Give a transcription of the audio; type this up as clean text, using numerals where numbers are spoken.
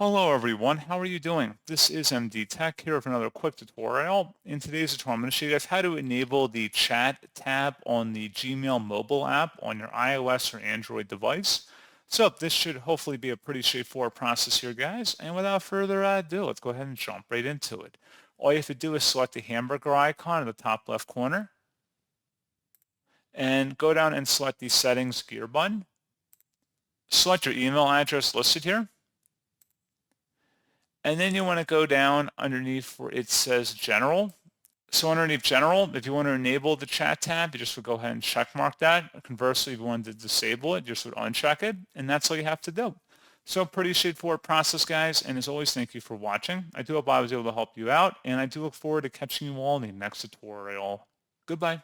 Hello everyone, how are you doing? This is MD Tech here with another quick tutorial. In today's tutorial, I'm going to show you guys how to enable the chat tab on the Gmail mobile app on your iOS or Android device. So this should hopefully be a pretty straightforward process here, guys. And without further ado, let's go ahead and jump right into it. All you have to do is select the hamburger icon in the top left corner and go down and select the settings gear button. Select your email address listed here. And then you want to go down underneath where it says General. So underneath General, if you want to enable the chat tab, you just would go ahead and check mark that. Conversely, if you wanted to disable it, you just would uncheck it. And that's all you have to do. So pretty straightforward process, guys. And as always, thank you for watching. I do hope I was able to help you out. And I do look forward to catching you all in the next tutorial. Goodbye.